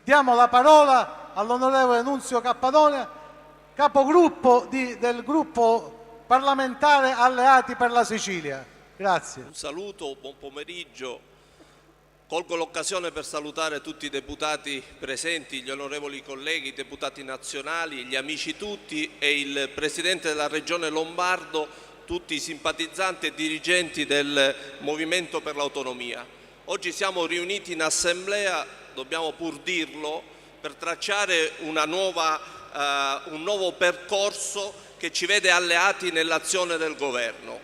Diamo la parola all'onorevole Nunzio Cappadonia, capogruppo del gruppo parlamentare Alleati per la Sicilia. Grazie. Un saluto, buon pomeriggio. Colgo l'occasione per salutare tutti i deputati presenti, gli onorevoli colleghi, i deputati nazionali, gli amici tutti e il Presidente della Regione Lombardo, tutti i simpatizzanti e dirigenti del Movimento per l'Autonomia. Oggi siamo riuniti in assemblea, dobbiamo pur dirlo, per tracciare un nuovo percorso che ci vede alleati nell'azione del Governo.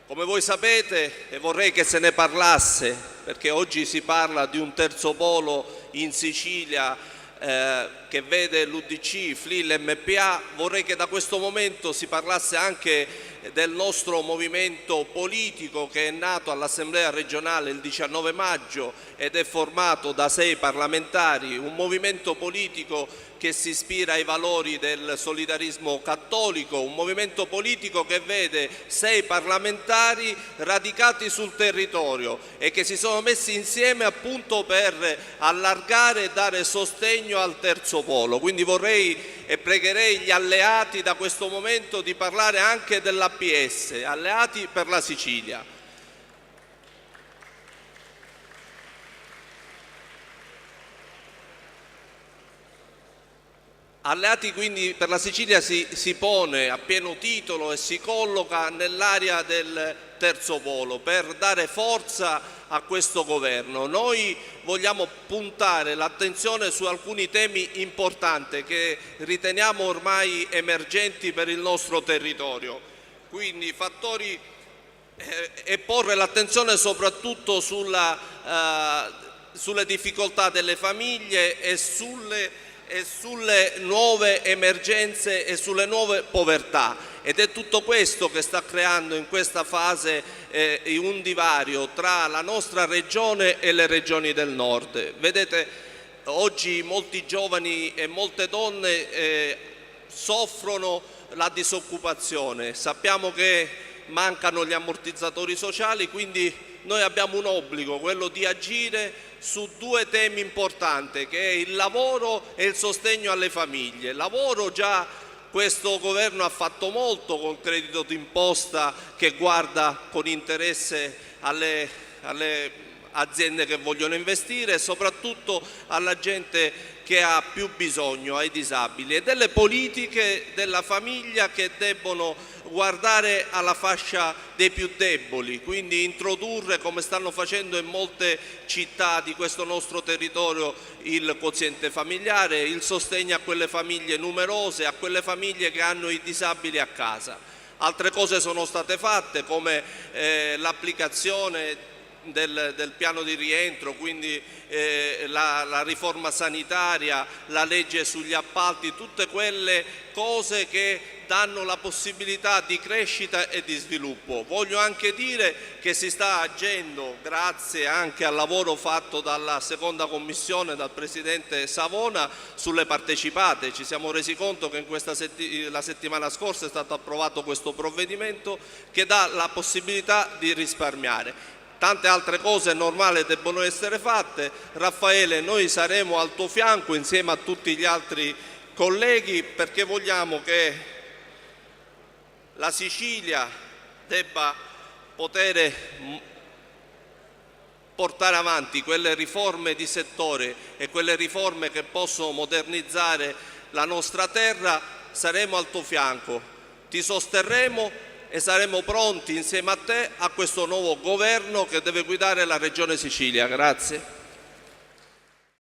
Come voi sapete, e vorrei che se ne parlasse, perché oggi si parla di un terzo polo in Sicilia che vede l'UDC, FLI, l'MPA, vorrei che da questo momento si parlasse anche del nostro movimento politico che è nato all'Assemblea regionale il 19 maggio ed è formato da 6 parlamentari, un movimento politico che si ispira ai valori del solidarismo cattolico, un movimento politico che vede 6 parlamentari radicati sul territorio e che si sono messi insieme appunto per allargare e dare sostegno al terzo polo. Quindi vorrei e pregherei gli alleati da questo momento di parlare anche dell'APS, Alleati per la Sicilia. Alleati quindi per la Sicilia si pone a pieno titolo e si colloca nell'area del terzo polo per dare forza a questo governo. Noi vogliamo puntare l'attenzione su alcuni temi importanti che riteniamo ormai emergenti per il nostro territorio. Quindi fattori e porre l'attenzione soprattutto sulle difficoltà delle famiglie e sulle nuove emergenze e sulle nuove povertà, ed è tutto questo che sta creando in questa fase un divario tra la nostra regione e le regioni del nord. Vedete, oggi molti giovani e molte donne soffrono la disoccupazione, sappiamo che mancano gli ammortizzatori sociali, quindi noi abbiamo un obbligo, quello di agire su 2 temi importanti, che è il lavoro e il sostegno alle famiglie. Lavoro, già questo governo ha fatto molto col credito d'imposta che guarda con interesse alle aziende che vogliono investire e soprattutto alla gente che ha più bisogno, ai disabili, e delle politiche della famiglia che debbono guardare alla fascia dei più deboli, quindi introdurre, come stanno facendo in molte città di questo nostro territorio, il quoziente familiare, il sostegno a quelle famiglie numerose, a quelle famiglie che hanno i disabili a casa. Altre cose sono state fatte, come l'applicazione del piano di rientro, quindi la riforma sanitaria, la legge sugli appalti, tutte quelle cose che danno la possibilità di crescita e di sviluppo. Voglio anche dire che si sta agendo, grazie anche al lavoro fatto dalla seconda commissione, dal Presidente Savona, sulle partecipate. Ci siamo resi conto che la settimana scorsa è stato approvato questo provvedimento che dà la possibilità di risparmiare. Tante altre cose normali debbono essere fatte. Raffaele, noi saremo al tuo fianco insieme a tutti gli altri colleghi, perché vogliamo che la Sicilia debba poter portare avanti quelle riforme di settore e quelle riforme che possono modernizzare la nostra terra. Saremo al tuo fianco, ti sosterremo e saremo pronti insieme a te a questo nuovo governo che deve guidare la Regione Sicilia. Grazie.